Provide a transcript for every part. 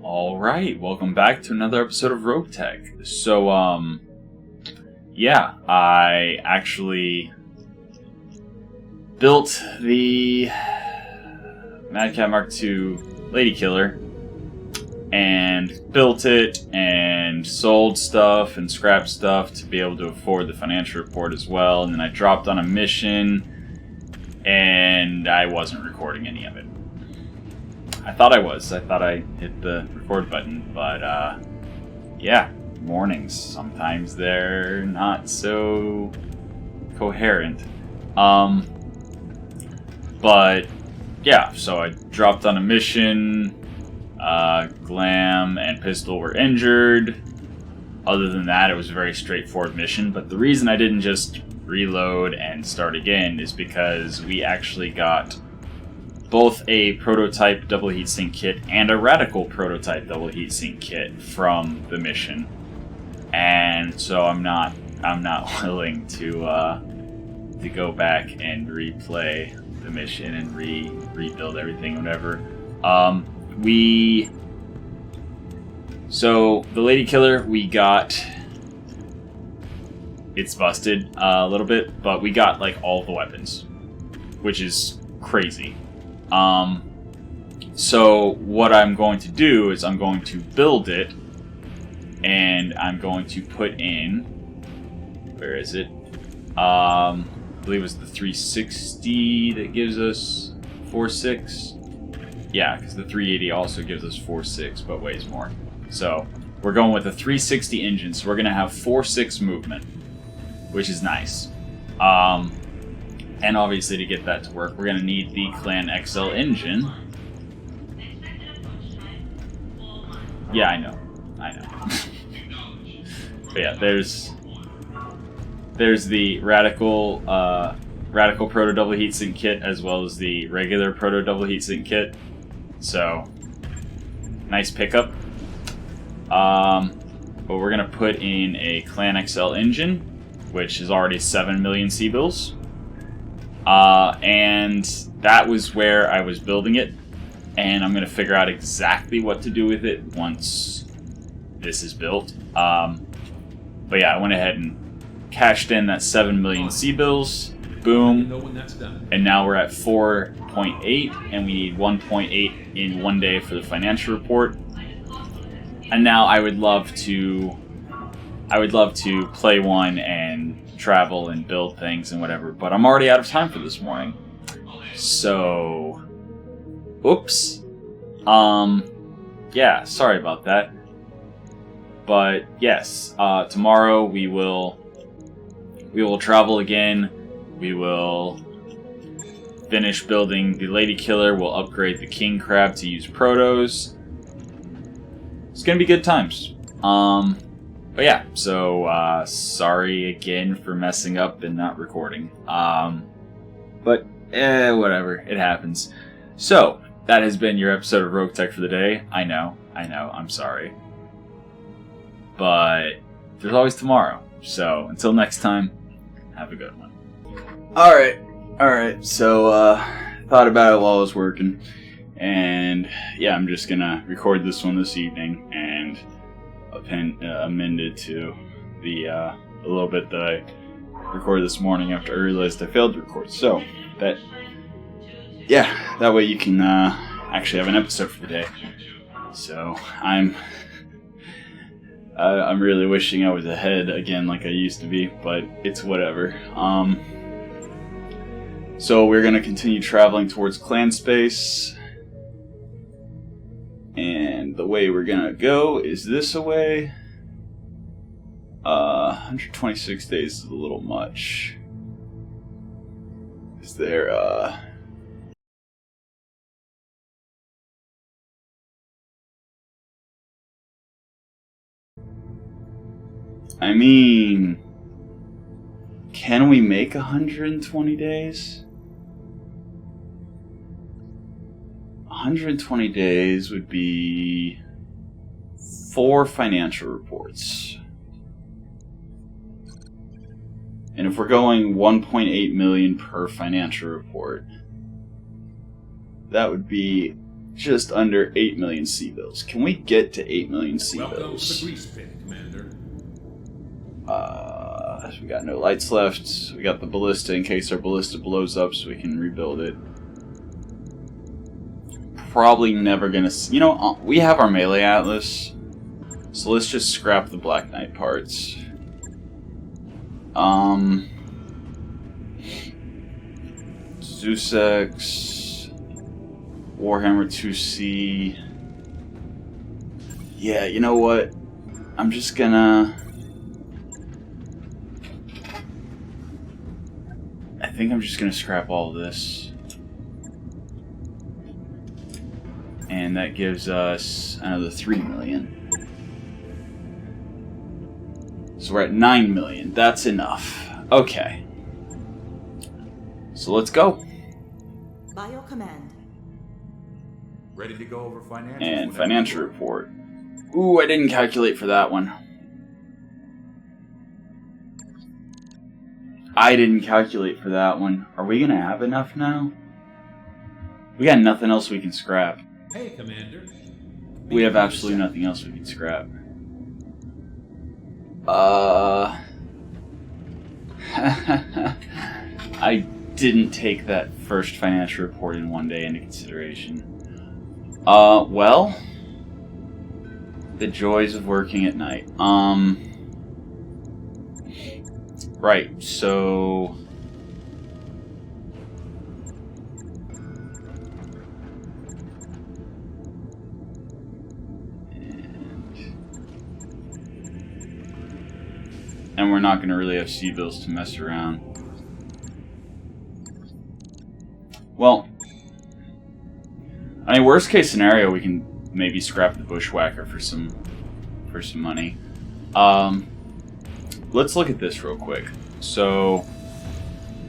Alright, welcome back to another episode of Roguetech. So, yeah, I actually built the Mad Cat Mark II Lady Killer, and built it, and sold stuff and scrapped stuff to be able to afford the financial report as well, and then I dropped on a mission, and I wasn't recording any of it. I thought I was. I thought I hit the record button, but yeah, mornings. Sometimes they're not so coherent. But yeah, so I dropped on a mission. Glam and Pistol were injured. Other than that, it was a very straightforward mission. But the reason I didn't just reload and start again is because we actually got both a prototype double heatsink kit and a radical prototype double heatsink kit from the mission, and so I'm not willing to go back and replay the mission and rebuild everything, whatever. So the Lady Killer, we got, it's busted a little bit, but we got like all the weapons, which is crazy. So what I'm going to do is I'm going to build it, and I'm going to put in, where is it? I believe it was the 360 that gives us 4.6. Yeah, because the 380 also gives us 4.6, but weighs more. So we're going with a 360 engine, so we're going to have 4.6 movement, which is nice. And obviously, to get that to work, we're going to need the Clan XL engine. Yeah, I know. But yeah, there's the Radical Proto Double Heatsink kit, as well as the regular Proto Double Heatsink kit. So, nice pickup. But we're going to put in a Clan XL engine, which is already 7 million C-bills. And that was where I was building it, and I'm going to figure out exactly what to do with it once this is built. But yeah, I went ahead and cashed in that 7 million C-bills, boom, and now we're at 4.8, and we need 1.8 in 1 day for the financial report. And now I would love to play one and travel and build things and whatever, but I'm already out of time for this morning. So, oops. Yeah, sorry about that. But yes, tomorrow we will travel again. We will finish building the Lady Killer. We'll upgrade the King Crab to use protos. It's gonna be good times. But yeah, so sorry again for messing up and not recording. But whatever, it happens. So that has been your episode of Roguetech for the day. I know, I'm sorry. But there's always tomorrow. So until next time, have a good one. Alright, so thought about it while I was working. And yeah, I'm just gonna record this one this evening and amend it to the a little bit that I recorded this morning after I realized I failed to record. So that way you can actually have an episode for the day. So I'm really wishing I was ahead again like I used to be, but it's whatever. So we're gonna continue traveling towards clan space. And the way we're gonna go is this way. 126 days is a little much. Is there, I mean, can we make 120 days? 120 days would be 4 financial reports. And if we're going 1.8 million per financial report, that would be just under 8 million C-bills. Can we get to 8 million C-bills? Welcome to the grease pit, Commander. We got no lights left. We got the ballista in case our ballista blows up so we can rebuild it. Probably never gonna... You know, we have our melee atlas. So let's just scrap the Black Knight parts. Zeus-X, Warhammer 2C. Yeah, you know what? I'm just gonna... I think I'm just gonna scrap all of this. And that gives us another 3 million. So we're at 9 million. That's enough. Okay. So let's go. By your command. Ready to go over financials. And financial report. Ooh, I didn't calculate for that one. I didn't calculate for that one. Are we gonna have enough now? We got nothing else we can scrap. Hey, Commander. We have absolutely nothing else we can scrap. I didn't take that first financial report in one day into consideration. Well, the joys of working at night. Right, so... And we're not going to really have C-bills to mess around. Well, I mean, worst case scenario, we can maybe scrap the Bushwhacker for some money. Let's look at this real quick. So,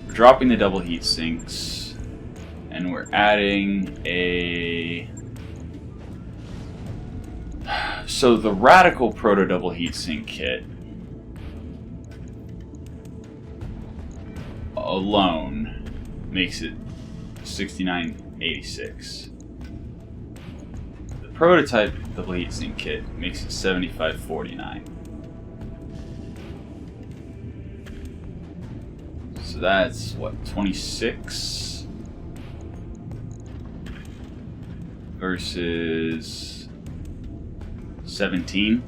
we're dropping the double heat sinks, and we're adding a... So the Radical Proto Double Heatsink kit alone makes it 6986. The prototype double heatsink kit makes it 7549. So that's what, 26 versus 17.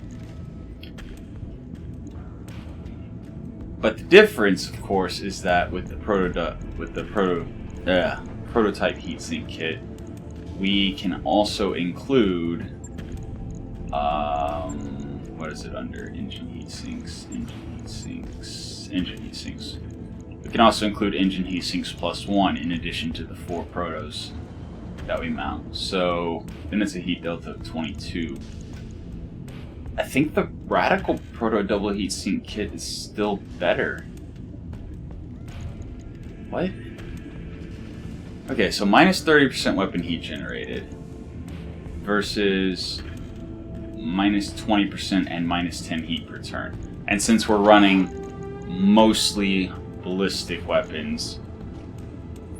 But the difference, of course, is that with the prototype heatsink kit, we can also include what is it under? Engine heatsinks. We can also include engine heatsinks +1 in addition to the 4 protos that we mount. So then it's a heat delta of 22. I think the Radical Proto Double Heatsink kit is still better. What? Okay, so minus 30% weapon heat generated versus minus 20% and minus 10 heat per turn. And since we're running mostly ballistic weapons,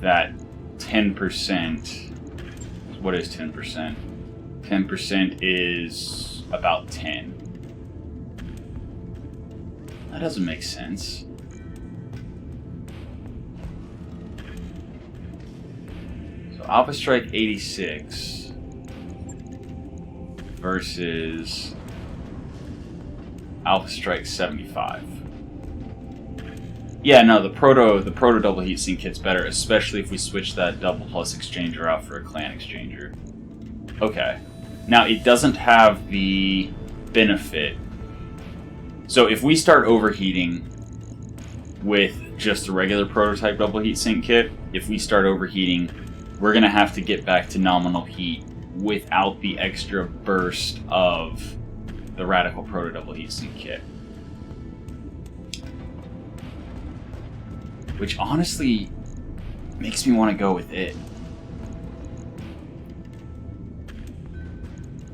that 10%, what is 10%? 10% is about 10. That doesn't make sense. So Alpha Strike 86 versus Alpha Strike 75. Yeah, no, the proto double heatsink kit's better, especially if we switch that double plus exchanger out for a clan exchanger. Okay. Now, it doesn't have the benefit. So if we start overheating with just a regular prototype double heatsink kit, if we start overheating, we're going to have to get back to nominal heat without the extra burst of the Radical Proto Double Heatsink kit. Which honestly makes me want to go with it.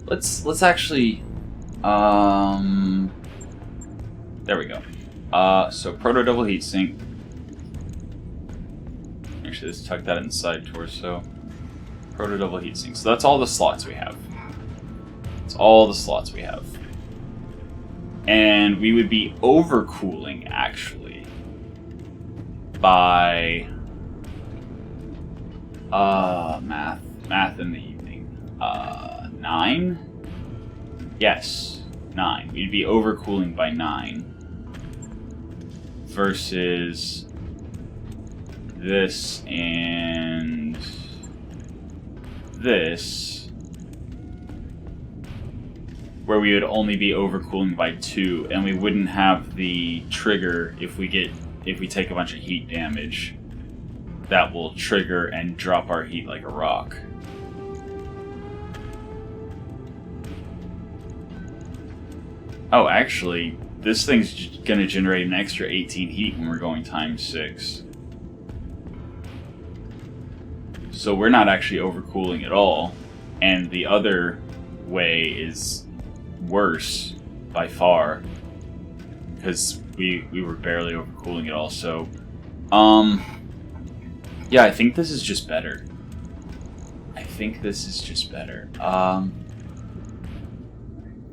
Let's actually there we go. So Proto Double Heatsink. Actually, let's tuck that inside torso. Proto double heatsink. So that's all the slots we have. That's all the slots we have. And we would be overcooling, actually, by... Math in the evening. 9? Yes, 9. We'd be overcooling by 9. Versus this and this, where we would only be overcooling by 2, and we wouldn't have the trigger if we take a bunch of heat damage that will trigger and drop our heat like a rock. Oh, actually, this thing's going to generate an extra 18 heat when we're going times 6. So we're not actually overcooling at all, and the other way is worse by far, because we were barely overcooling at all. So, yeah, I think this is just better.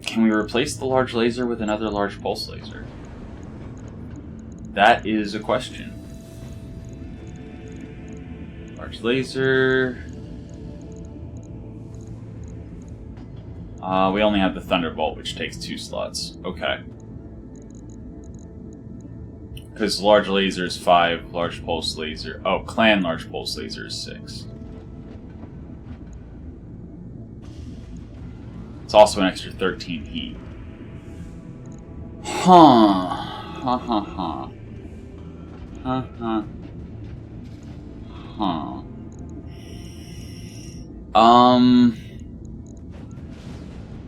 Can we replace the large laser with another large pulse laser? That is a question. Large laser. We only have the Thunderbolt, which takes 2 slots. Okay. Because large laser is 5, large pulse laser... Oh, clan large pulse laser is 6. It's also an extra 13 heat.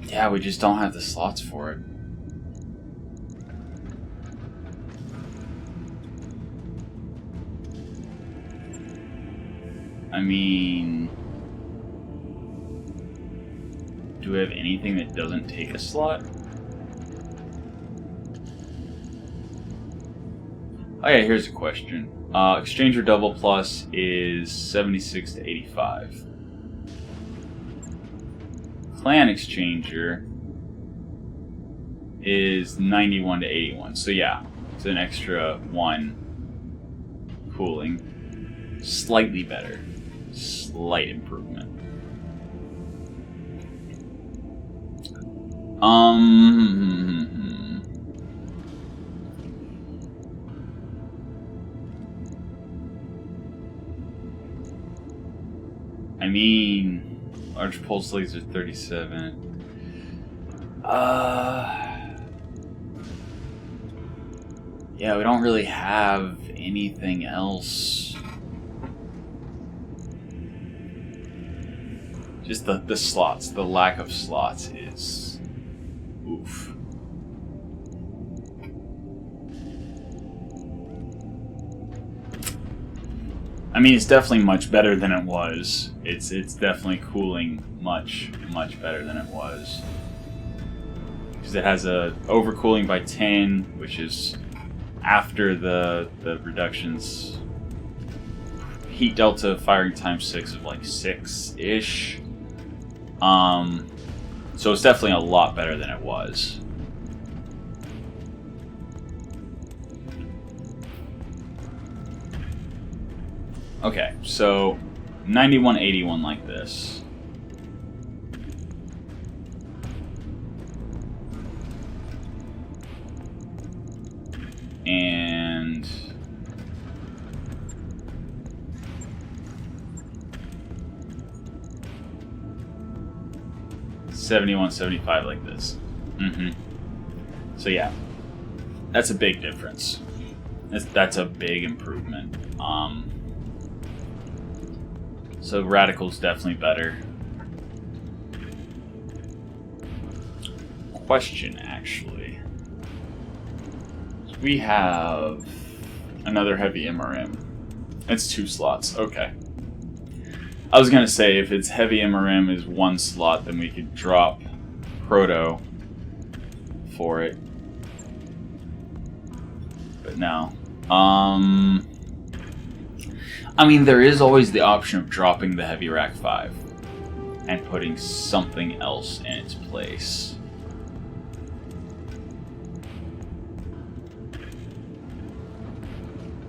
Yeah, we just don't have the slots for it. I mean... Do we have anything that doesn't take a slot? Oh yeah, here's a question. Exchanger double plus is 76 to 85. Clan exchanger is 91 to 81. So yeah, it's an extra 1 cooling. Slightly better. Slight improvement. I mean, large pulse laser 37. Yeah, we don't really have anything else. Just the slots, the lack of slots is oof. I mean, it's definitely much better than it was. It's definitely cooling much better than it was. Because it has a overcooling by 10, which is after the reductions. Heat delta firing times 6 of like 6-ish. So it's definitely a lot better than it was. Okay, so 9181 like this. And 7175 like this. So yeah, that's a big difference. That's a big improvement. So Radical's definitely better. Question, actually. We have another heavy MRM. It's 2 slots. Okay. I was gonna say, if it's heavy MRM is 1 slot, then we could drop Proto for it. But no. I mean, there is always the option of dropping the heavy rack 5. and putting something else in its place.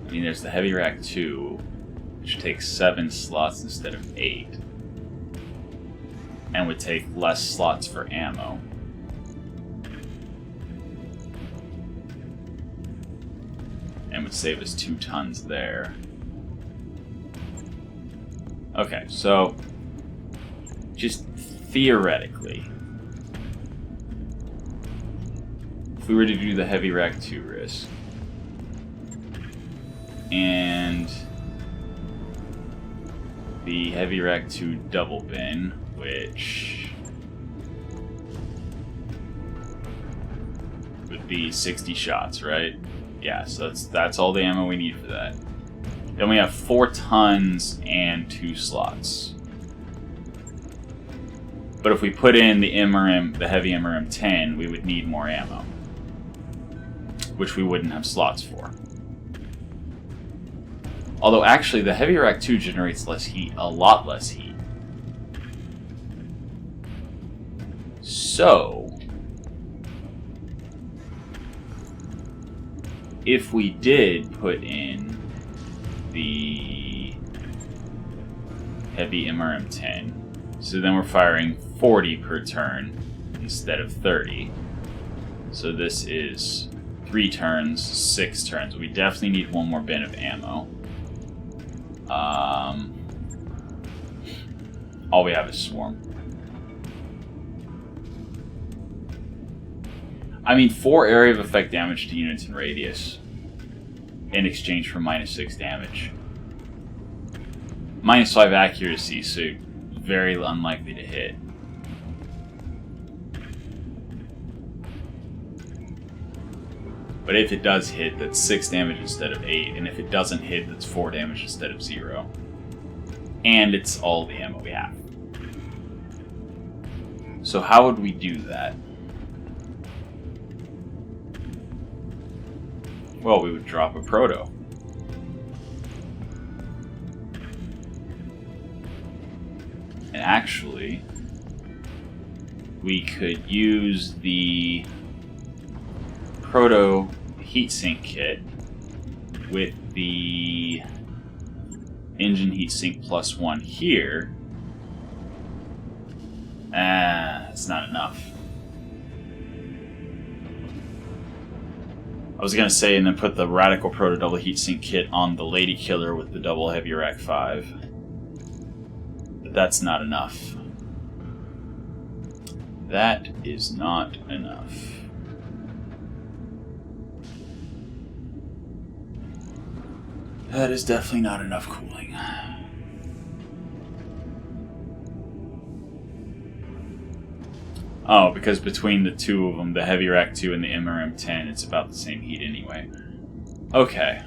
I mean, there's the Heavy Rack 2, which takes 7 slots instead of 8, and would take less slots for ammo. And would save us 2 tons there. Okay, so just theoretically, if we were to do the Heavy Rack 2 risk, and the Heavy Rack 2 double bin, which would be 60 shots, right? Yeah, so that's all the ammo we need for that. Then we have 4 tons and 2 slots. But if we put in the heavy MRM 10, we would need more ammo, which we wouldn't have slots for. Although actually, the Heavy Rack 2 generates less heat, a lot less heat. So if we did put in the heavy MRM 10, so then we're firing 40 per turn instead of 30. So this is 3 turns, 6 turns. We definitely need 1 more bin of ammo. All we have is Swarm. I mean, 4 area of effect damage to units in radius in exchange for -6 damage. -5 accuracy, so very unlikely to hit. But if it does hit, that's 6 damage instead of 8, and if it doesn't hit, that's 4 damage instead of 0. And it's all the ammo we have. So how would we do that? Well, we would drop a proto. And actually, we could use the proto heatsink kit with the engine heatsink +1 here. It's not enough. I was gonna say, and then put the Radical Proto double heatsink kit on the Lady Killer with the double Heavy Rack 5. But that's not enough. That is not enough. That is definitely not enough cooling. Oh, because between the two of them, the Heavy Rack 2 and the MRM 10, it's about the same heat anyway. Okay.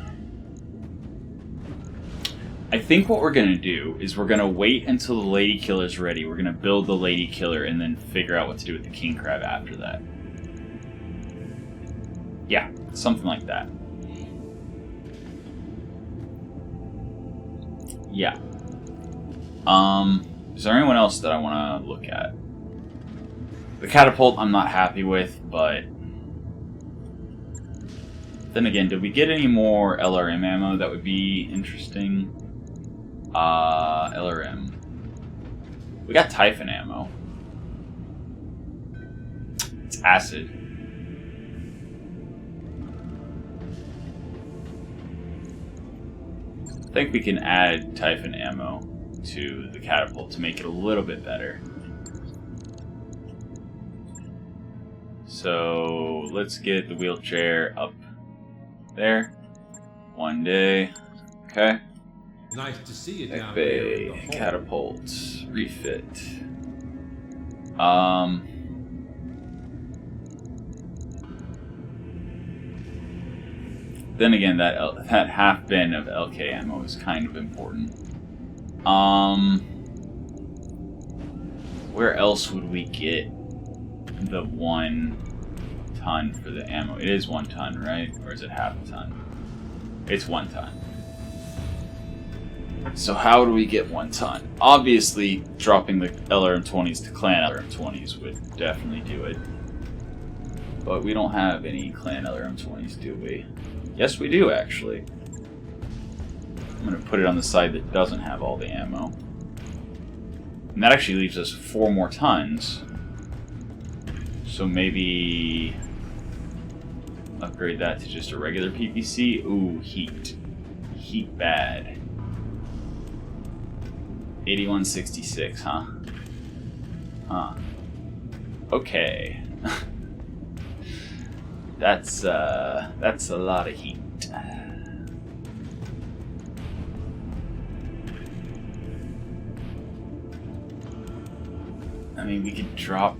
I think what we're going to do is we're going to wait until the Lady Killer's ready. We're going to build the Lady Killer and then figure out what to do with the King Crab after that. Yeah, something like that. Yeah. Is there anyone else that I want to look at? The Catapult I'm not happy with, but then again, did we get any more LRM ammo that would be interesting? LRM. We got Typhon ammo. It's acid. I think we can add Typhon ammo to the Catapult to make it a little bit better. So let's get the wheelchair up there. 1 day. Okay. Nice to see you Mech down Bay, there. Catapult, refit. Then again, that half bin of LK ammo is kind of important. Where else would we get the 1 ton for the ammo? It is 1 ton, right? Or is it half a ton? It's 1 ton. So how do we get 1 ton? Obviously, dropping the LRM-20s to clan LRM-20s would definitely do it. But we don't have any clan LRM-20s, do we? Yes, we do, actually. I'm going to put it on the side that doesn't have all the ammo. And that actually leaves us 4 more tons. So maybe upgrade that to just a regular PPC. Ooh, heat. Heat bad. 8166, huh? Huh. Okay. That's a lot of heat. I mean, we could drop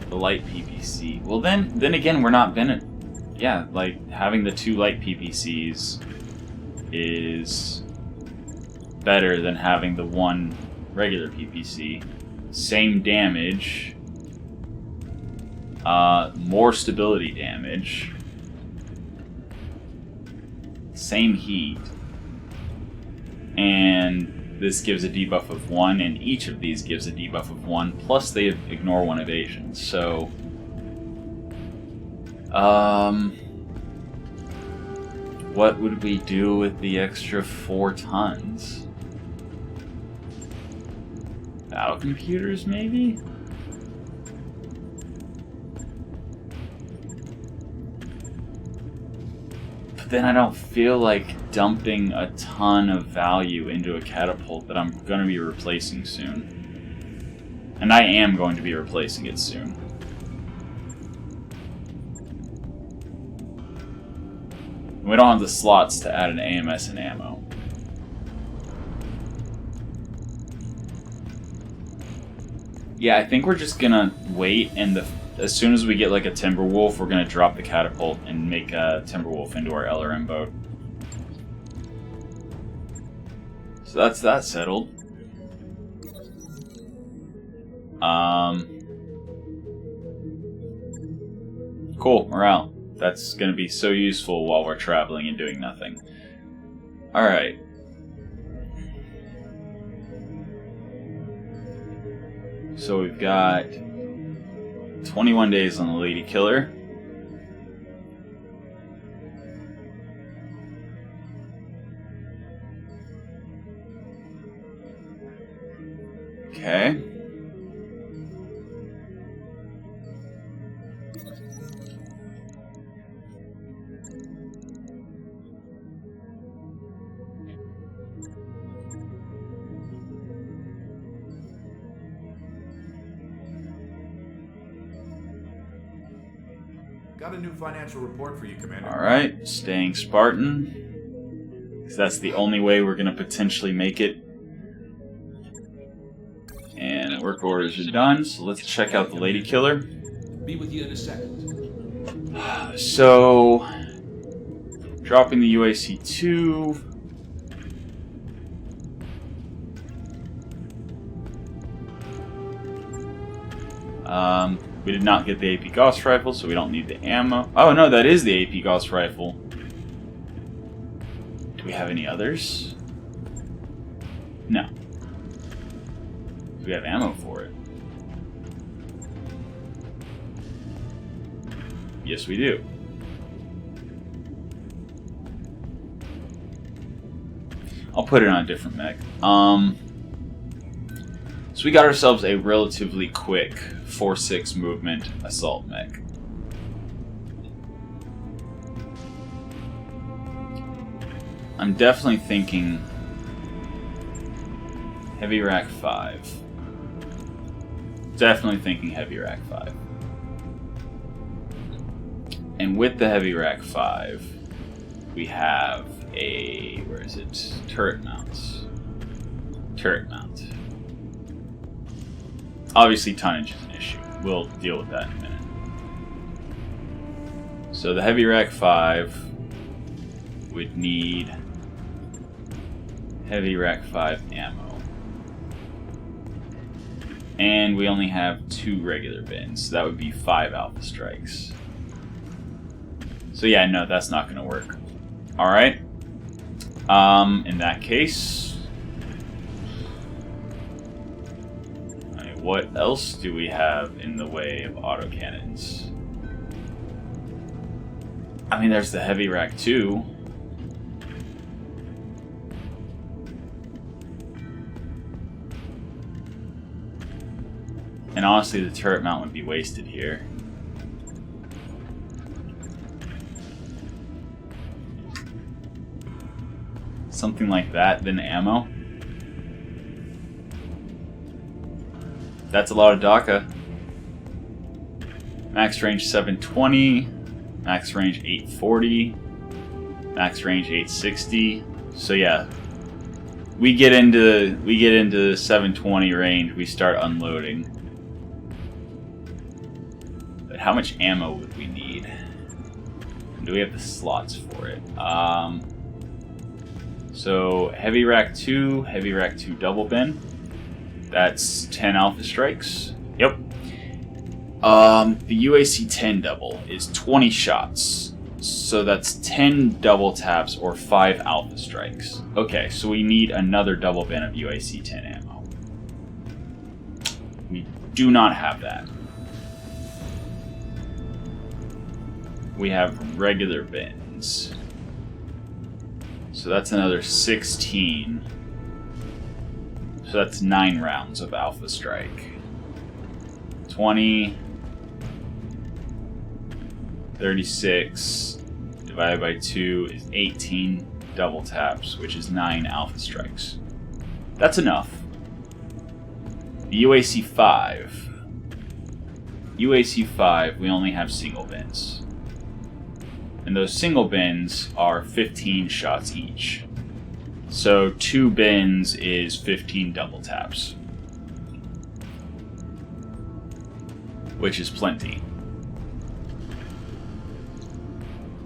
the light PPC. Well, then again, we're not Bennett. Yeah, like having the 2 light PPCs is better than having the 1 regular PPC. Same damage, more stability damage, same heat, and this gives a debuff of 1, and each of these gives a debuff of 1, plus they ignore 1 evasion. So, what would we do with the extra 4 tons? Battle computers, maybe? But then I don't feel like dumping a ton of value into a catapult that I'm going to be replacing soon. And I am going to be replacing it soon. We don't have the slots to add an AMS and ammo. Yeah, I think we're just gonna wait, and as soon as we get like a Timberwolf, we're gonna drop the catapult and make a Timberwolf into our LRM boat. So that's that settled. Cool, we're out. That's gonna be so useful while we're traveling and doing nothing. Alright. So we've got 21 days on the Lady Killer. Okay. Got a new financial report for you, Commander. Alright, staying Spartan. 'Cause that's the only way we're going to potentially make it. And work orders are done, so let's check out the Lady Killer. Be with you in a second. So, dropping the UAC-2. We did not get the AP Gauss Rifle, so we don't need the ammo. Oh no, that is the AP Gauss Rifle. Do we have any others? No. Do we have ammo for it? Yes, we do. I'll put it on a different mech. So we got ourselves a relatively quick 4/6 movement assault mech. I'm definitely thinking Heavy Rack 5. Definitely thinking Heavy Rack 5. And with the Heavy Rack 5, we have a, where is it? Turret mounts. Turret mount. Obviously tonnage is an issue. We'll deal with that in a minute. So the Heavy Rack 5 would need Heavy Rack 5 ammo. And we only have 2 regular bins, so that would be 5 Alpha Strikes. So yeah, no, that's not going to work. Alright. In that case, what else do we have in the way of autocannons? I mean, there's the heavy rack too. And honestly, the turret mount would be wasted here. Something like that, then ammo. That's a lot of DACA. Max range 720, max range 840, max range 860. So yeah, we get into 720 range, we start unloading. But how much ammo would we need? Do we have the slots for it? So heavy rack 2 double bin. That's 10 alpha strikes. Yep. The UAC 10 double is 20 shots. So that's 10 double taps or 5 alpha strikes. Okay, so we need another double bin of UAC 10 ammo. We do not have that. We have regular bins. So that's another 16. So that's 9 rounds of alpha strike. 20, 36 divided by 2 is 18 double taps, which is 9 alpha strikes. That's enough. The UAC 5. UAC 5, we only have single bins. And those single bins are 15 shots each. So 2 bins is 15 double taps. Which is plenty.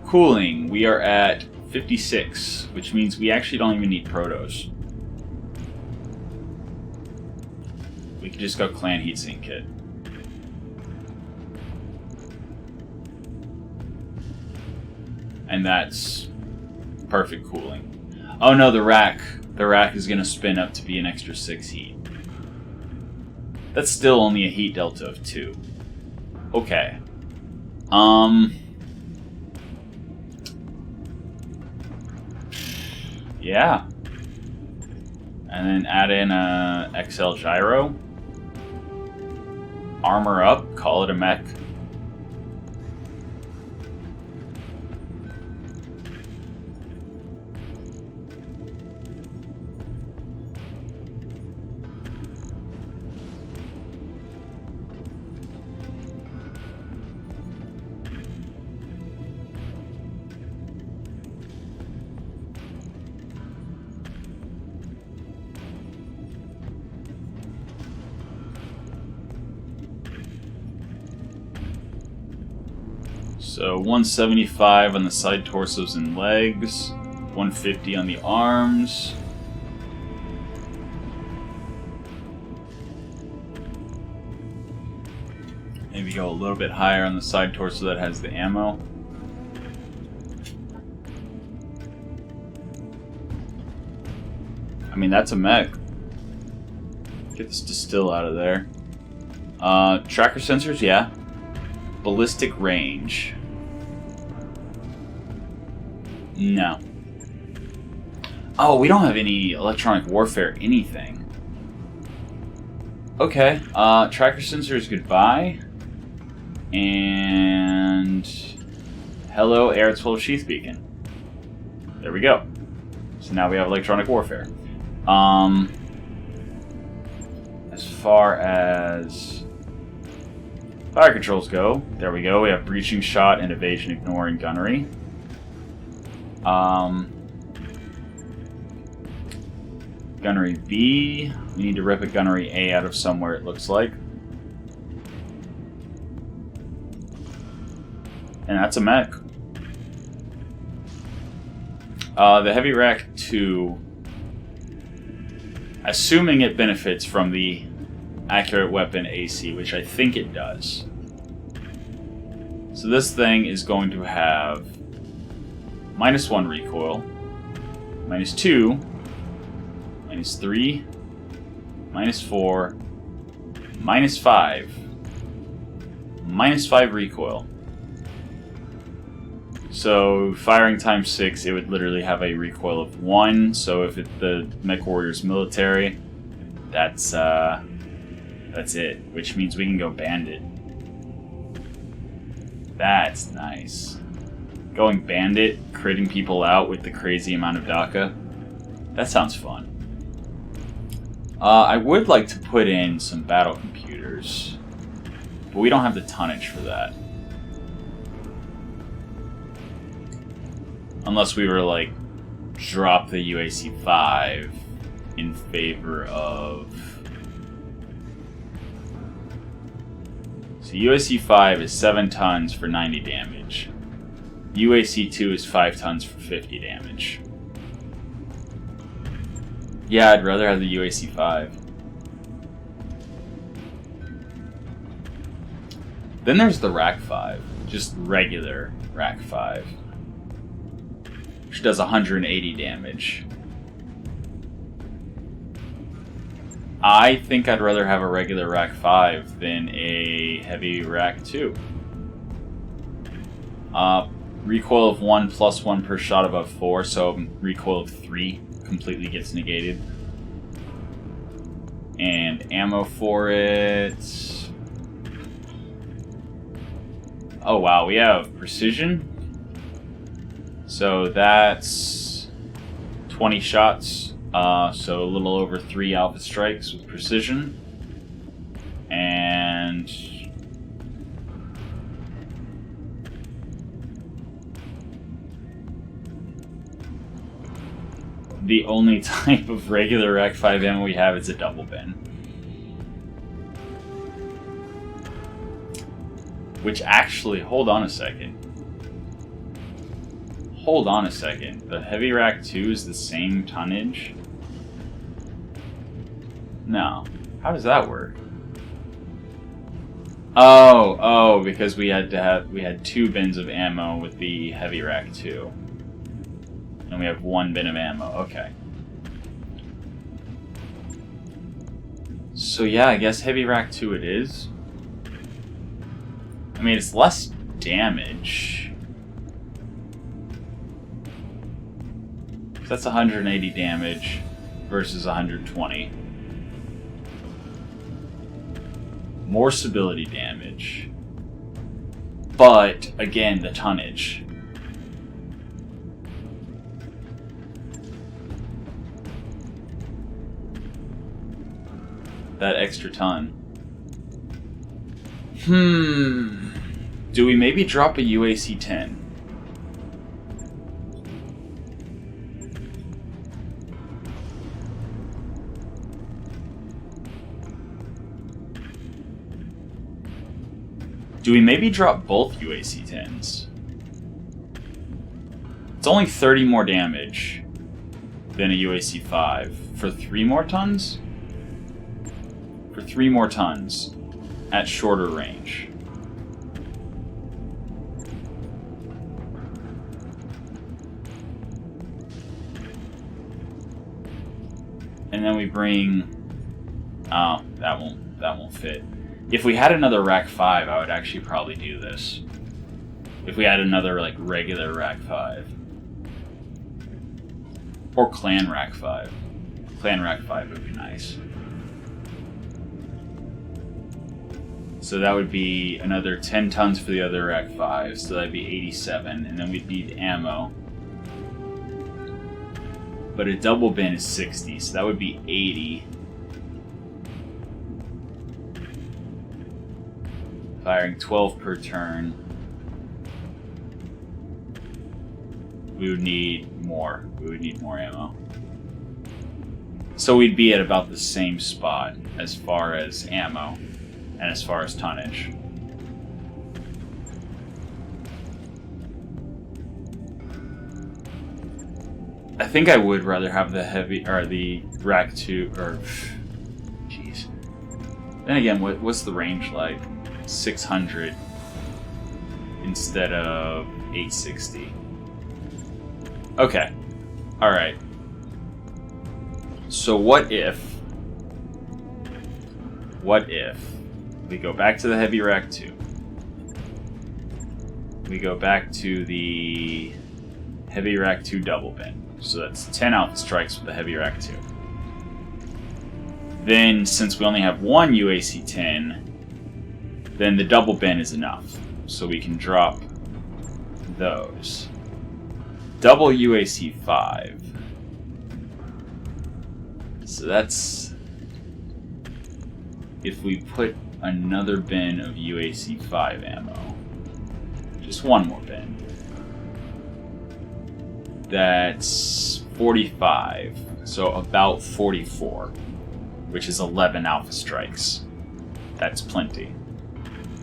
Cooling, we are at 56, which means we actually don't even need protos. We could just go clan heatsink kit. And that's perfect cooling. Oh no, the rack is gonna spin up to be an extra 6 heat. That's still only a heat delta of 2. Okay. Yeah. And then add in a XL gyro. Armor up, call it a mech. So 175 on the side torsos and legs, 150 on the arms. Maybe go a little bit higher on the side torso that has the ammo. I mean, that's a mech. Get this distill out of there. Tracker sensors, yeah. Ballistic range. No. Oh, we don't have any electronic warfare anything. Okay, tracker sensors goodbye. And hello, Air 12 Sheath Beacon. There we go. So now we have electronic warfare. As far as fire controls go, there we go. We have breaching shot and evasion ignoring gunnery. Gunnery B. We need to rip a gunnery A out of somewhere, it looks like. And that's a mech. The heavy rack 2, assuming it benefits from the accurate weapon AC, which I think it does. So this thing is going to have -1 recoil, -2, -3, -4, -5. -5 recoil. So firing times 6, it would literally have a recoil of 1. So if the Mech Warrior's military, that's it. Which means we can go Bandit. That's nice. Going Bandit, critting people out with the crazy amount of DACA. That sounds fun. I would like to put in some battle computers, but we don't have the tonnage for that. Unless we were like drop the UAC 5 in favor of. So UAC 5 is 7 tons for 90 damage. UAC 2 is 5 tons for 50 damage. Yeah, I'd rather have the UAC 5. Then there's the Rack 5, just regular Rack 5, which does 180 damage. I think I'd rather have a regular Rack 5 than a heavy Rack 2. Recoil of 1 plus 1 per shot above 4, so recoil of 3 completely gets negated. And ammo for it. Oh wow, we have precision. So that's 20 shots. So a little over 3 alpha strikes with precision. And the only type of regular Rack 5 ammo we have is a double bin. Which actually, hold on a second. Hold on a second. The heavy Rack 2 is the same tonnage? No. How does that work? Oh, because we had 2 bins of ammo with the heavy Rack 2. And we have 1 bin of ammo. Okay. So yeah, I guess heavy Rack 2 it is. I mean, it's less damage. That's 180 damage versus 120. More stability damage. But, again, the tonnage. That extra ton. Do we maybe drop a UAC 10? Do we maybe drop both UAC 10s? It's only 30 more damage than a UAC 5. For 3 more tons? For 3 more tons at shorter range. And then we bring... Oh, that won't fit. If we had another Rack 5, I would actually probably do this. If we had another, like, regular Rack 5. Or Clan Rack 5. Clan Rack 5 would be nice. So that would be another 10 tons for the other Rack 5, so that'd be 87, and then we'd need ammo. But a double bin is 60, so that would be 80. Firing 12 per turn. We would need more. We would need more ammo. So we'd be at about the same spot as far as ammo and as far as tonnage. I think I would rather have the heavy or the Rack 2 or jeez. Then again, what's the range like? 600 instead of 860. Okay. All right. So what if what if we go back to the Heavy Rack 2? We go back to the Heavy Rack 2 double bin. So that's 10 Alpha Strikes with the Heavy Rack 2. Then, since we only have one UAC 10, then the double bin is enough. So we can drop those. Double UAC 5. So that's... if we put another bin of UAC 5 ammo. Just one more bin. That's 45. So about 44. Which is 11 Alpha Strikes. That's plenty.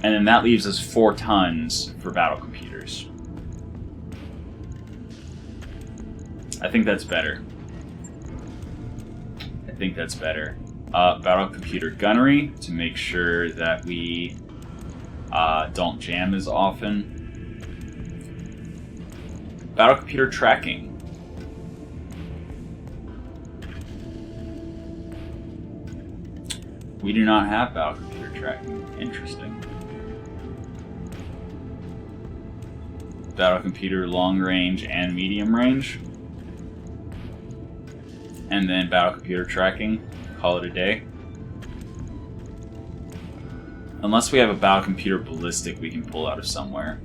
And then that leaves us 4 tons for battle computers. I think that's better. Battle computer gunnery to make sure that we don't jam as often. Battle computer tracking. We do not have battle computer tracking. Interesting. Battle computer long range and medium range. And then battle computer tracking. Call it a day. Unless we have a battle computer ballistic we can pull out of somewhere.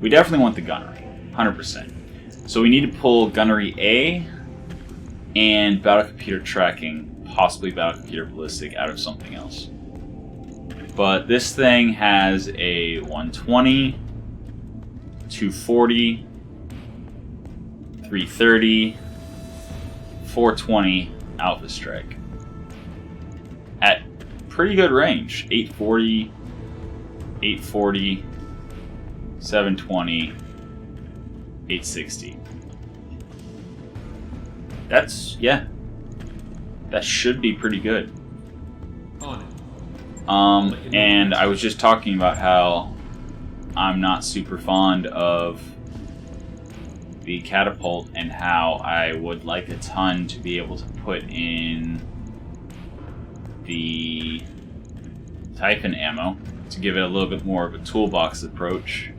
We definitely want the gunnery. 100%. So we need to pull gunnery A and battle computer tracking, possibly battle computer ballistic, out of something else. But this thing has a 120, 240, 330, 420 Alpha Strike. At pretty good range. 840, 840, 720, 860. That's, yeah. That should be pretty good. And I was just talking about how I'm not super fond of the Catapult and how I would like a ton to be able to put in the Typhon ammo to give it a little bit more of a toolbox approach.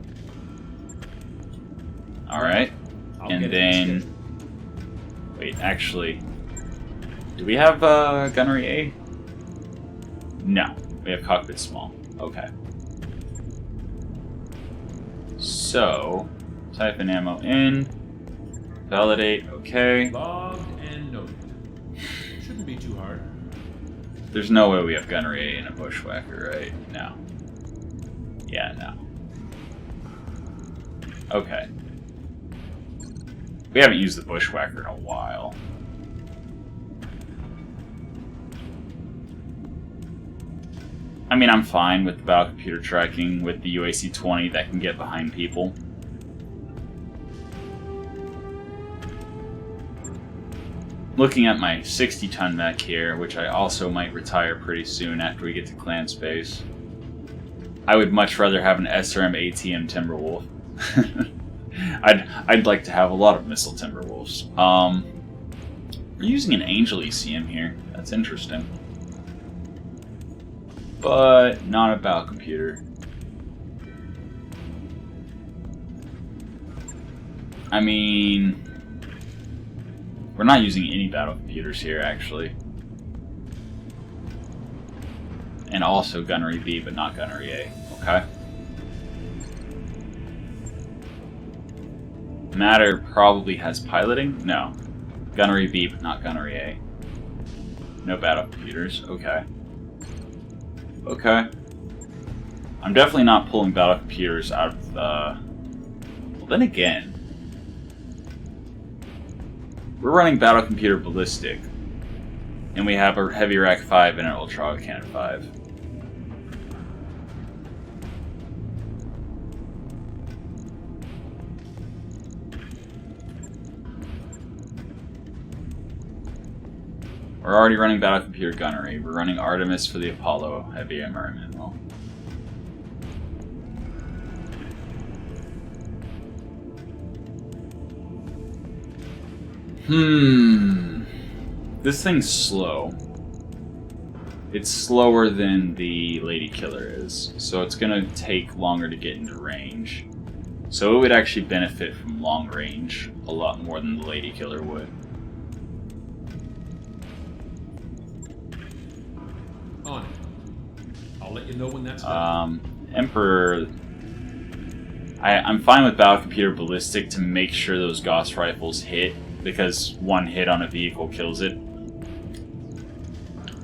Alright. And then... wait, actually... do we have gunnery A? No. We have cockpit small. Okay. So, Typhon ammo in. Validate, okay. Logged and noted. Shouldn't be too hard. There's no way we have gunnery A in a bushwhacker, right? No. Yeah, no. Okay. We haven't used the bushwhacker in a while. I mean, I'm fine with the battle computer tracking with the UAC-20 that can get behind people. Looking at my 60-ton mech here, which I also might retire pretty soon after we get to clan space, I would much rather have an SRM ATM Timberwolf. I'd like to have a lot of missile Timberwolves. We're using an Angel ECM here. That's interesting. But not a battle computer. I mean, we're not using any battle computers here, actually. And also Gunnery B, but not Gunnery A. Okay. Matter probably has piloting? No. Gunnery B, but not Gunnery A. No battle computers. Okay. Okay. I'm definitely not pulling battle computers out of the... well, then again... we're running battle computer ballistic. And we have a heavy rack 5 and an ultra cannon 5. We're already running battle computer gunnery. We're running Artemis for the Apollo heavy MRM ammo. This thing's slow. It's slower than the Lady Killer is, so it's going to take longer to get into range. So it would actually benefit from long range a lot more than the Lady Killer would. On it. I'll let you know when that's done. Emperor... I'm fine with Battle Computer Ballistic to make sure those Gauss rifles hit, because one hit on a vehicle kills it.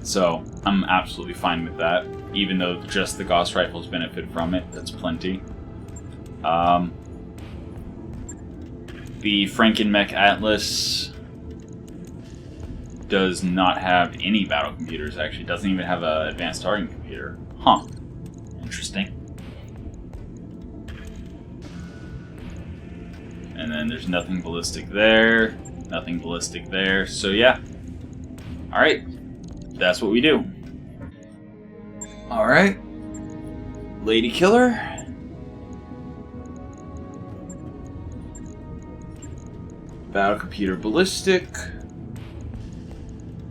So, I'm absolutely fine with that. Even though just the Gauss rifles benefit from it, that's plenty. The Franken-Mech Atlas does not have any battle computers, actually. It doesn't even have an advanced targeting computer. Huh. Interesting. And then there's nothing ballistic there, nothing ballistic there, so yeah. Alright, that's what we do. Alright. Lady Killer. Battle Computer Ballistic.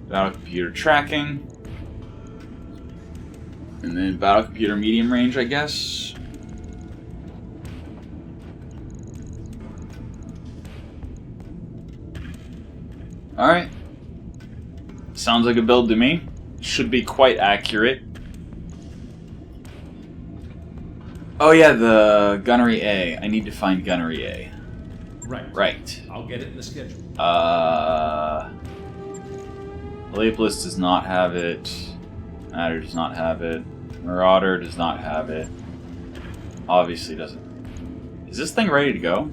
Battle Computer Tracking. And then Battle Computer Medium Range, I guess. Alright. Sounds like a build to me. Should be quite accurate. Oh yeah, the Gunnery A. I need to find Gunnery A. Right. I'll get it in the schedule. Lapeless does not have it. Matter does not have it. Marauder does not have it. Obviously doesn't. Is this thing ready to go?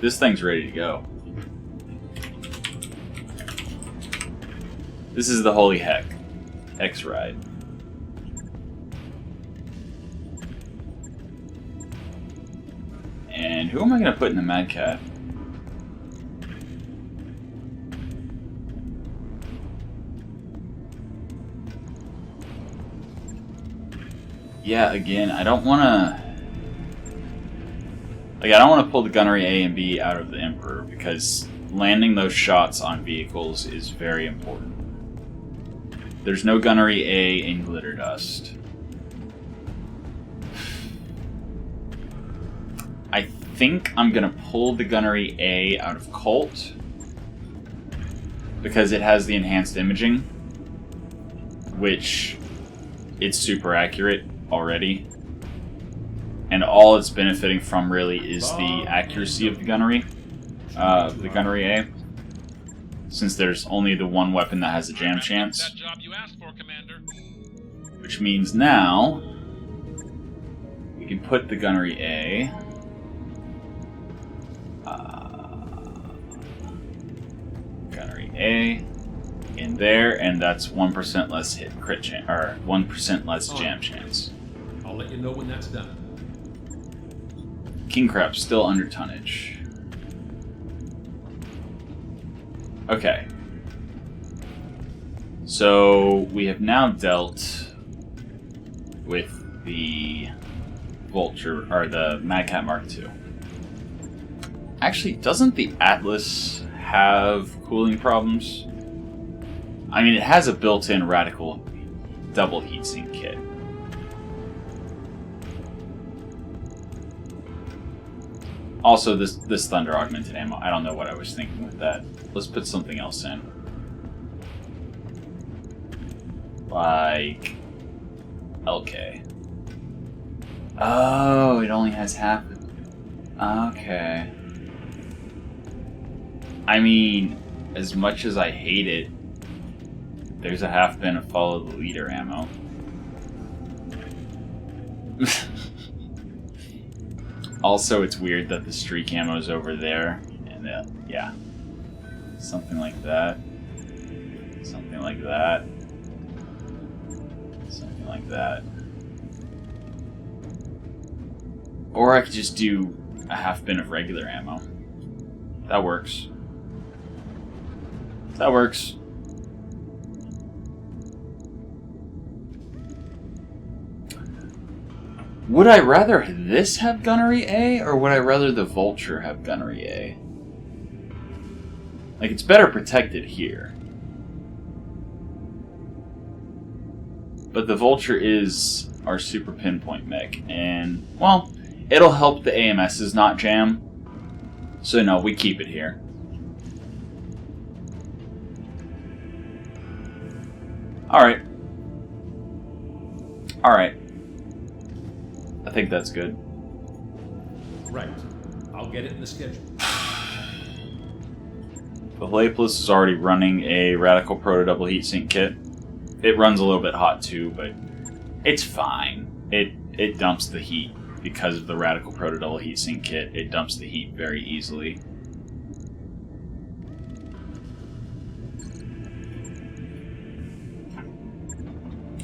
This thing's ready to go. This is the Holy Heck. X-Ride. And who am I going to put in the Mad Cat? Yeah, again, I don't want to... I don't want to pull the Gunnery A and B out of the Emperor, because landing those shots on vehicles is very important. There's no Gunnery A in Glitter Dust. I think I'm going to pull the Gunnery A out of Colt, because it has the enhanced imaging, which it's super accurate already. And all it's benefiting from really is the accuracy of the Gunnery A. Since there's only the one weapon that has a jam chance. That job you asked for, Commander. Which means now we can put the Gunnery A in there, and that's 1% less hit crit chance, or 1% less jam chance. I'll let you know when that's done. King Crab's still under tonnage. Okay. So we have now dealt with the Vulture, or the Mad Cat Mark II. Actually, doesn't the Atlas have cooling problems? I mean, it has a built-in radical double heatsink kit. Also, this Thunder Augmented Ammo, I don't know what I was thinking with that. Let's put something else in. Like... LK. Oh, it only has half... Okay. I mean, as much as I hate it, there's a half bin of Follow the Leader ammo. Also, it's weird that the streak ammo's over there, and yeah. Something like that. Something like that. Something like that. Or I could just do a half bin of regular ammo. That works. That works. Would I rather this have Gunnery A, or would I rather the Vulture have Gunnery A? Like, it's better protected here. But the Vulture is our super pinpoint mech, and, well, it'll help the AMSs not jam. So no, we keep it here. Alright. Alright. I think that's good. Right. I'll get it in the schedule. The Lapis is already running a Radical Proto Double Heatsink kit. It runs a little bit hot too, but it's fine. It dumps the heat because of the Radical Proto Double Heatsink kit. It dumps the heat very easily.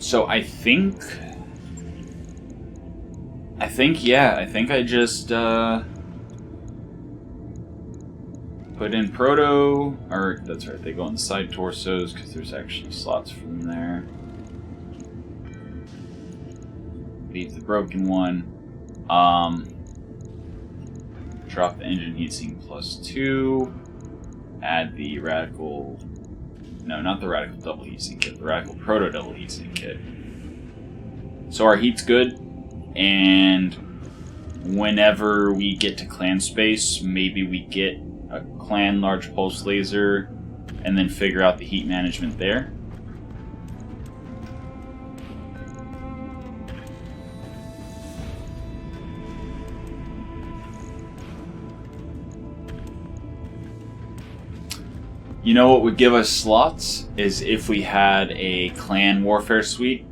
So I think I just put in Proto, or that's right, they go on the side torsos because there's actually slots from there. Leave the broken one. Drop the engine heatsink +2. Add the Radical... No, not the Radical Double Heatsink kit, the Radical Proto Double Heatsink kit. So our heat's good, and whenever we get to clan space, maybe we get a clan large pulse laser and then figure out the heat management there. You know what would give us slots is if we had a clan warfare suite.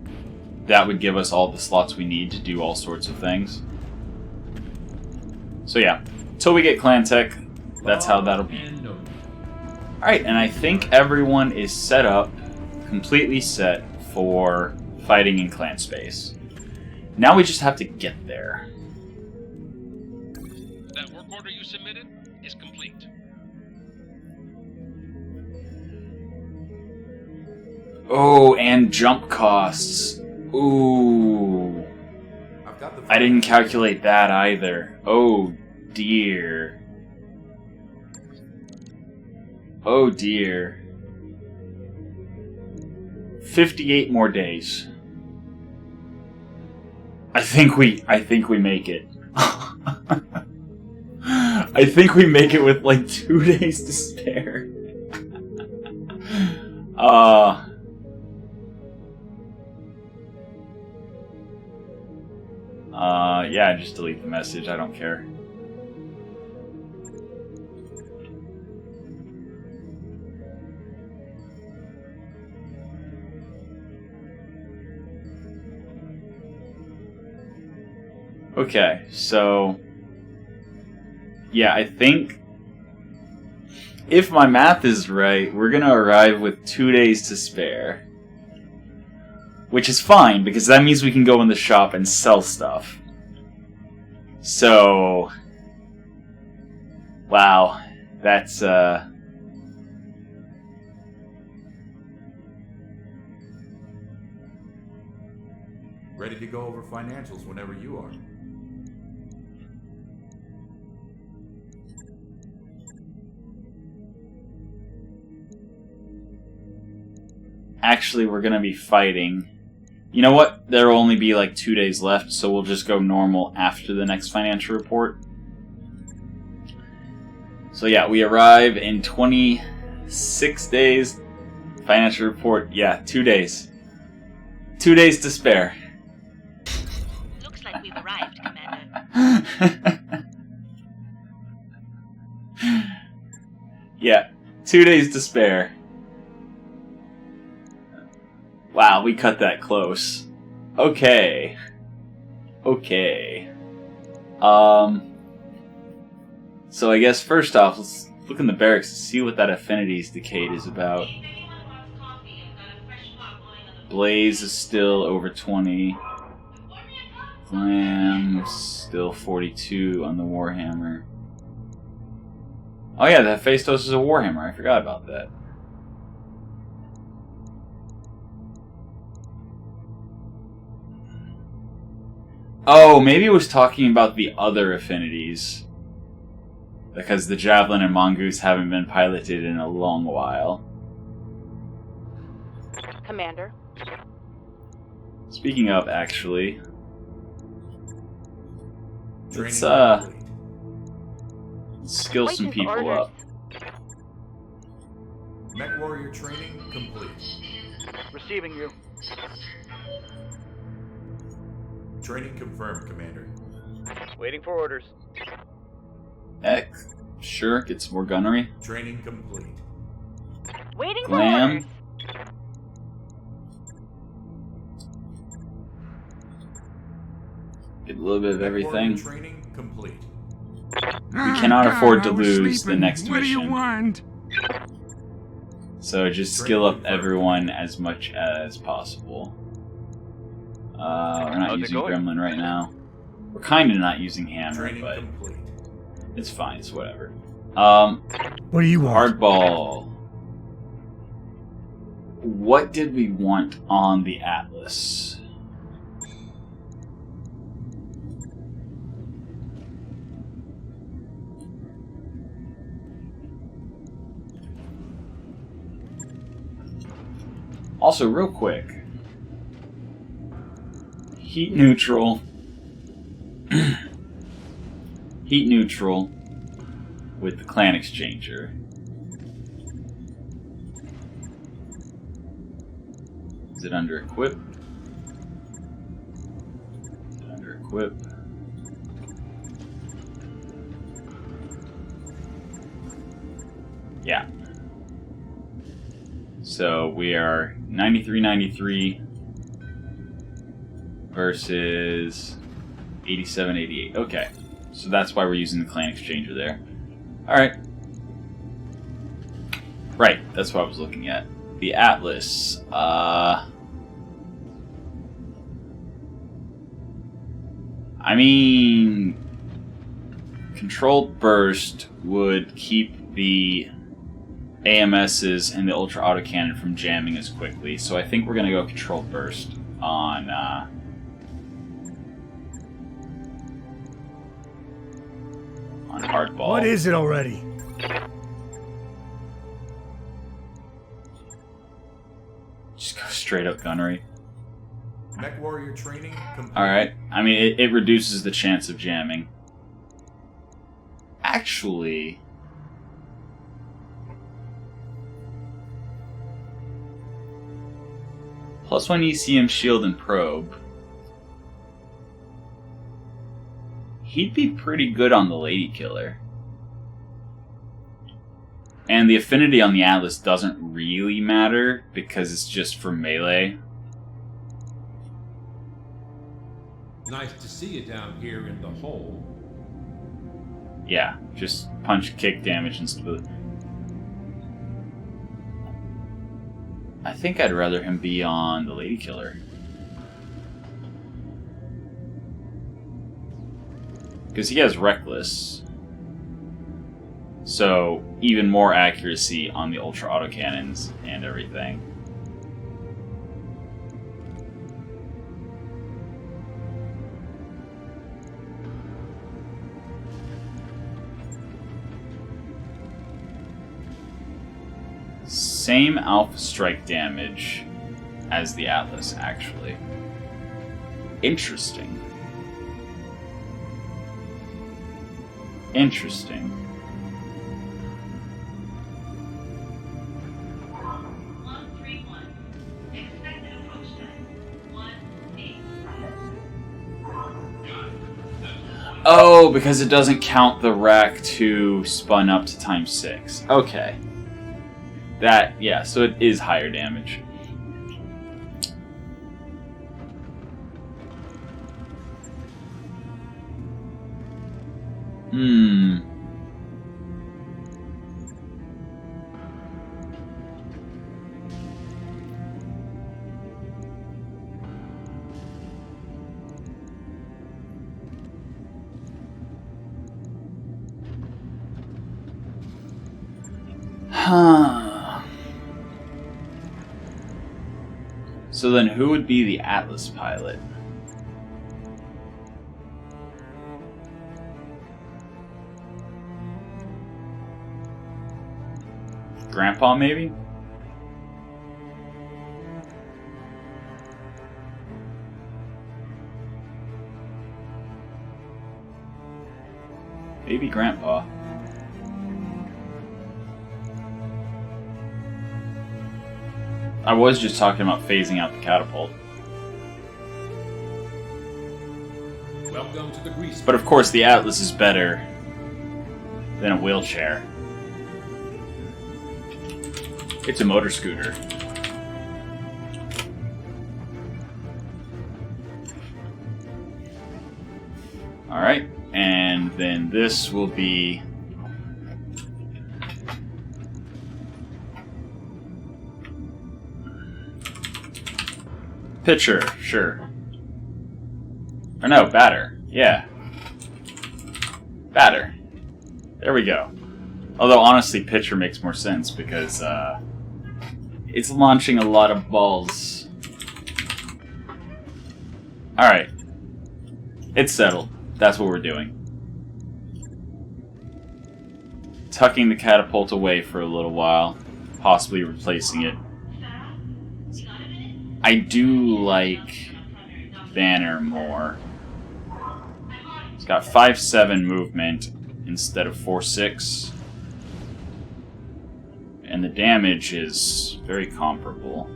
That would give us all the slots we need to do all sorts of things. So yeah, until we get clan tech, that's how that'll be. Alright, and I think everyone is set up, completely set for fighting in clan space. Now we just have to get there. That work order you submitted is complete. Oh, and jump costs. Ooh. I didn't calculate that either. Oh dear. Oh dear. 58 more days. I think we make it. I think we make it with like 2 days to spare. Yeah, just delete the message. I don't care. Okay, so yeah, I think if my math is right, we're gonna arrive with 2 days to spare. Which is fine, because that means we can go in the shop and sell stuff. So... wow. That's, Ready to go over financials whenever you are. actually, we're gonna be fighting. You know what? There'll only be like 2 days left, so we'll just go normal after the next financial report. So yeah, we arrive in 26 days. Financial report, yeah, 2 days. 2 days to spare. Looks like we've arrived, Commander. Yeah, 2 days to spare. Wow, we cut that close. Okay. Okay. So I guess first off, let's look in the barracks to see what that affinities decayed is about. Blaze is still over 20. Glam still 42 on the Warhammer. Oh yeah, that Phaistos is a Warhammer. I forgot about that. Oh, maybe it was talking about the other affinities. Because the Javelin and Mongoose haven't been piloted in a long while. Commander. Speaking of, actually, let's Training complete. skill some Waiting for people orders. up. Mech warrior training complete. Receiving you. Training confirmed, Commander. Waiting for orders. Heck, sure, get some more gunnery. Training complete. Waiting for Glam. orders. Get a little bit of Mech warrior everything. training complete. We cannot afford to I was lose the sleeping. next What do you mission. want? So just skill up everyone as much as possible. We're not How's it using going? Gremlin right now. We're kind of not using Hammer, Training but complete. it's fine. It's whatever. What do you want? Hardball. What did we want on the Atlas? Also, real quick, heat neutral, heat neutral with the clan exchanger. Is it under equip? Is it under equip? Yeah. So we are 93-93 versus 87-88. Okay. So that's why we're using the clan exchanger there. Alright. Right, that's what I was looking at. The Atlas. I mean, controlled burst would keep the AMSs and the ultra autocannon from jamming as quickly, so I think we're gonna go controlled burst on hardball. What is it already? Just go straight up gunnery. Mech warrior training complete. Alright, I mean, it reduces the chance of jamming. Actually, +1 ECM shield and probe. He'd be pretty good on the Lady Killer. And the affinity on the Atlas doesn't really matter because it's just for melee. Nice to see you down here in the hole. Yeah, just punch, kick, damage, and stuff. I think I'd rather him be on the Lady Killer. Because he has Reckless. So, even more accuracy on the Ultra Autocannons and everything. Same alpha strike damage as the Atlas, actually. Interesting. Interesting. 131. Expected approach time. 1-8. Oh, because it doesn't count the rack to spun up to ×6. Okay. That, yeah, so it is higher damage. Huh. So then who would be the Atlas pilot? Grandpa, maybe? Maybe Grandpa. I was just talking about phasing out the catapult. Welcome to the grease. But of course, the Atlas is better than a wheelchair. It's a motor scooter. Alright, and then this will be... pitcher, sure. Or no, batter. Yeah. Batter. There we go. Although, honestly, pitcher makes more sense because, it's launching a lot of balls. Alright. It's settled. That's what we're doing. Tucking the catapult away for a little while. Possibly replacing it. I do like Banner more. It's got 5-7 movement instead of 4-6. And the damage is very comparable.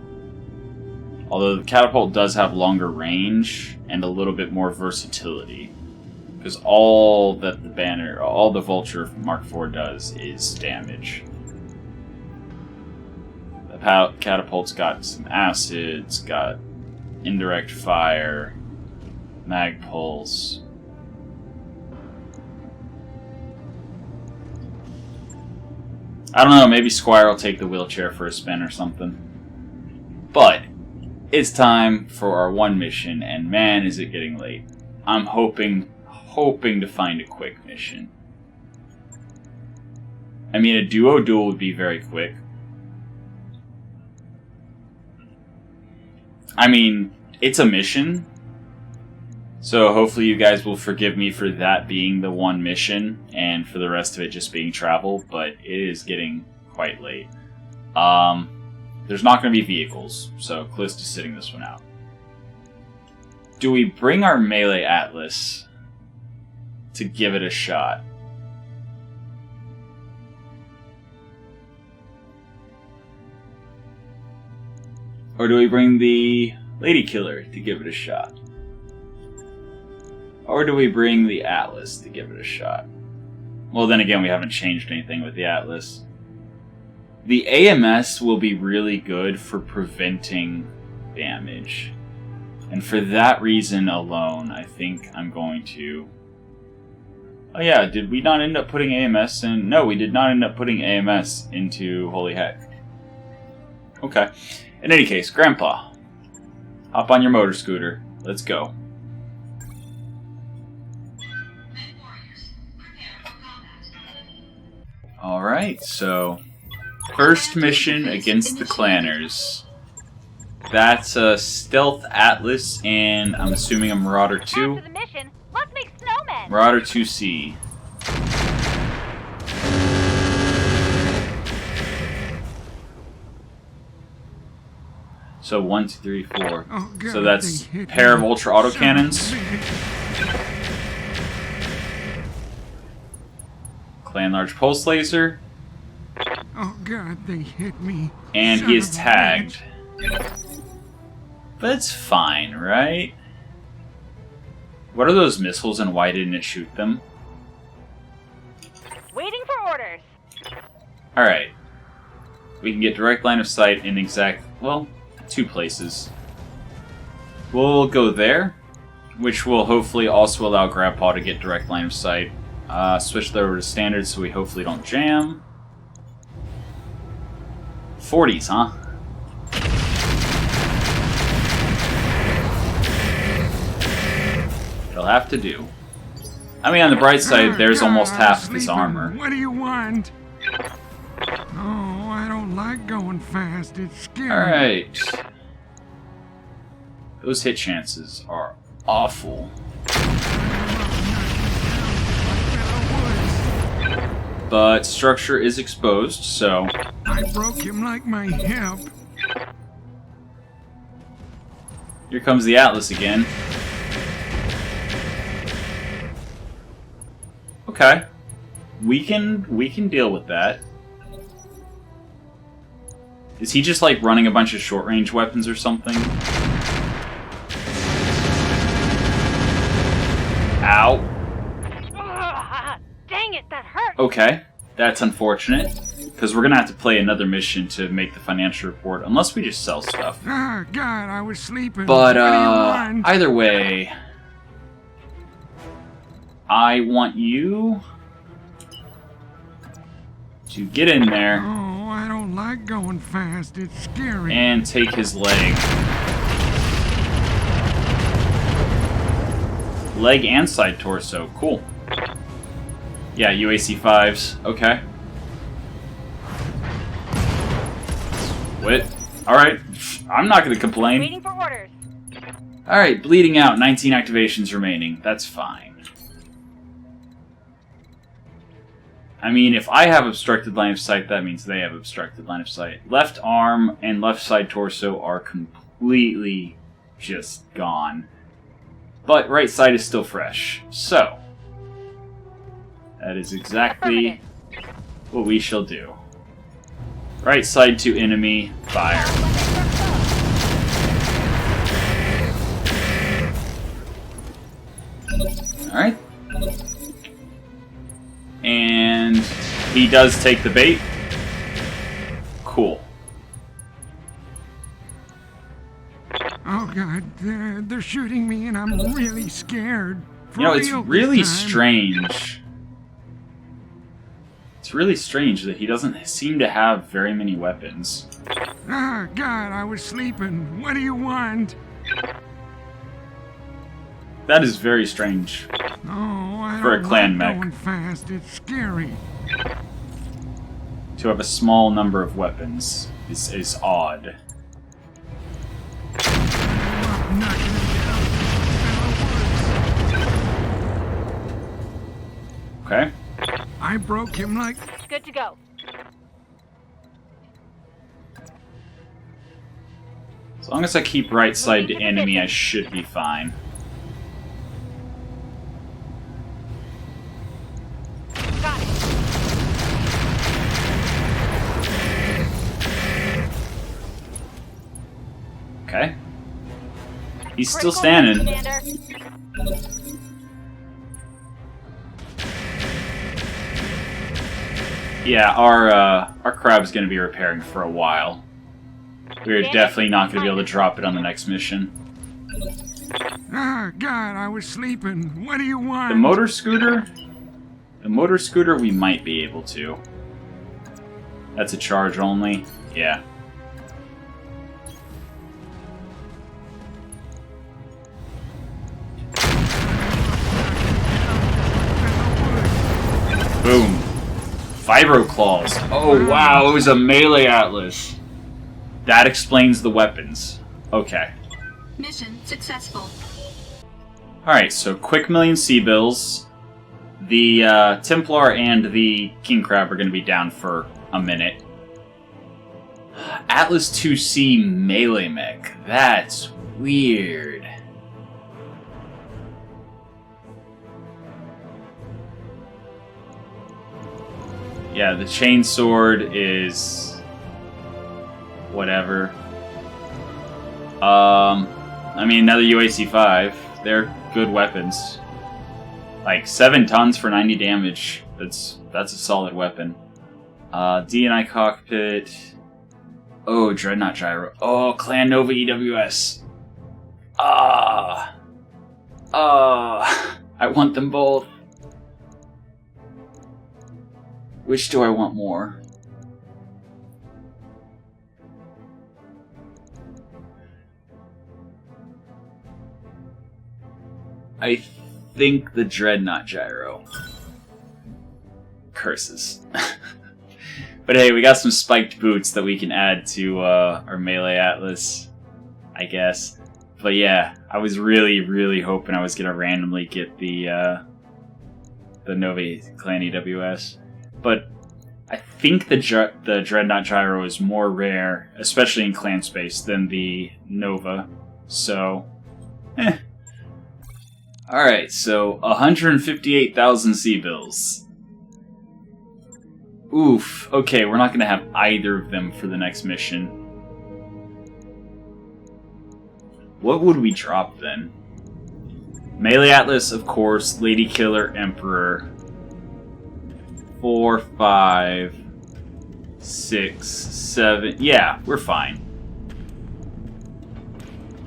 Although the catapult does have longer range and a little bit more versatility. Because all that the Banner, all the Vulture Mark IV does is damage. The catapult's got some acid, it's got indirect fire, mag pulse. I don't know, maybe Squire will take the wheelchair for a spin or something. But it's time for our one mission, and man, is it getting late. I'm hoping to find a quick mission. I mean, a duo duel would be very quick. I mean, it's a mission, so hopefully you guys will forgive me for that being the one mission, and for the rest of it just being travel, but it is getting quite late. There's not going to be vehicles, so close to sitting this one out. Do we bring our melee Atlas to give it a shot? Or do we bring the Lady Killer to give it a shot? Or do we bring the Atlas to give it a shot? Well, then again, we haven't changed anything with the Atlas. The AMS will be really good for preventing damage. And for that reason alone, I think I'm going to... Oh yeah, did we not end up putting AMS in? No, we did not end up putting AMS into Holy Heck. Okay. In any case, Grandpa, hop on your motor scooter. Let's go. Alright, so first mission against the Clanners. That's a Stealth Atlas, and I'm assuming a Marauder 2. After the mission, let's make snowmen. Marauder 2C. So 1, 2, 3, 4. Oh, God, so that's a pair of ultra autocannons. Clan large pulse laser. Oh God, they hit me. And Son he is of a tagged. bitch. But it's fine, right? What are those missiles and why didn't it shoot them? Waiting for orders. Alright. We can get direct line of sight in exact, well, 2 places. We'll go there, which will hopefully also allow Grandpa to get direct line of sight. Switch that over to standard so we hopefully don't jam. 40s, huh? It'll have to do. I mean, on the bright side, there's almost half of his armor. What do you want? Oh, I don't like going fast. It's scary. Alright. Those hit chances are awful. but structure is exposed, so... I broke him like my hip. Here comes the Atlas again. Okay. We can deal with that. Is he just like running a bunch of short-range weapons or something? Ow. Dang it, that hurt. Okay, that's unfortunate. Because we're gonna have to play another mission to make the financial report, unless we just sell stuff. Ah, God, I was sleeping. But, What do you want? either way... I want you... to get in there... Oh, I don't like going fast. It's scary. and take his leg. Leg and side torso. Cool. Yeah, UAC 5s. Okay. What? Alright. I'm not going to complain. Waiting for orders. Alright, bleeding out. 19 activations remaining. That's fine. I mean, if I have obstructed line of sight, that means they have obstructed line of sight. Left arm and left side torso are completely just gone. But right side is still fresh. So, that is exactly what we shall do. Right side to enemy, fire. Alright. And he does take the bait. Cool. Oh, God, they're shooting me and I'm really scared. For You know, it's real this really time. strange. It's really strange that he doesn't seem to have very many weapons. Ah, God, I was sleeping. What do you want? That is very strange. Oh, I For a don't clan like mech. going fast. It's scary. To have a small number of weapons is odd. I'm not gonna get out. Okay? I broke him like... Good to go. As long as I keep right side to enemy, I should be fine. Got it. Okay. He's still Critical standing. Commander. Yeah, our crab's gonna be repairing for a while. We're definitely not gonna be able to drop it on the next mission. Ah, God, I was sleeping. What do you want? The motor scooter? The motor scooter we might be able to. That's a charge only? Yeah. Boom. Vibro claws. Oh wow, it was a melee atlas. That explains the weapons. Okay. Mission successful. Alright, so quick million C-bills. The Templar and the King Crab are going to be down for a minute. Atlas 2C melee mech. That's weird. Yeah, the chainsword is whatever. I mean, another UAC-5. They're good weapons. Like 7 tons for 90 damage. That's a solid weapon. D&I cockpit. Oh, Dreadnought gyro. Oh, Clan Nova EWS. I want them both. Which do I want more? I think the Dreadnought gyro. Curses. But hey, we got some spiked boots that we can add to our melee atlas, I guess. But yeah, I was really, really hoping I was gonna randomly get the Nova Clan EWS. but I think the Dreadnought Gyro is more rare, especially in clan space, than the Nova. So, Alright, so 158,000 C-bills. Oof. Okay, we're not going to have either of them for the next mission. What would we drop then? Melee Atlas, of course. Lady Killer, Emperor. 4, 5, 6, 7. Yeah, we're fine.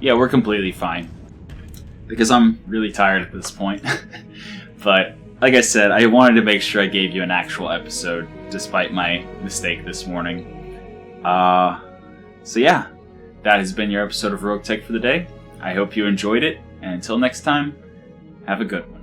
Yeah, we're completely fine. Because I'm really tired at this point. But, like I said, I wanted to make sure I gave you an actual episode, despite my mistake this morning. So yeah, that has been your episode of Roguetech for the day. I hope you enjoyed it, and until next time, have a good one.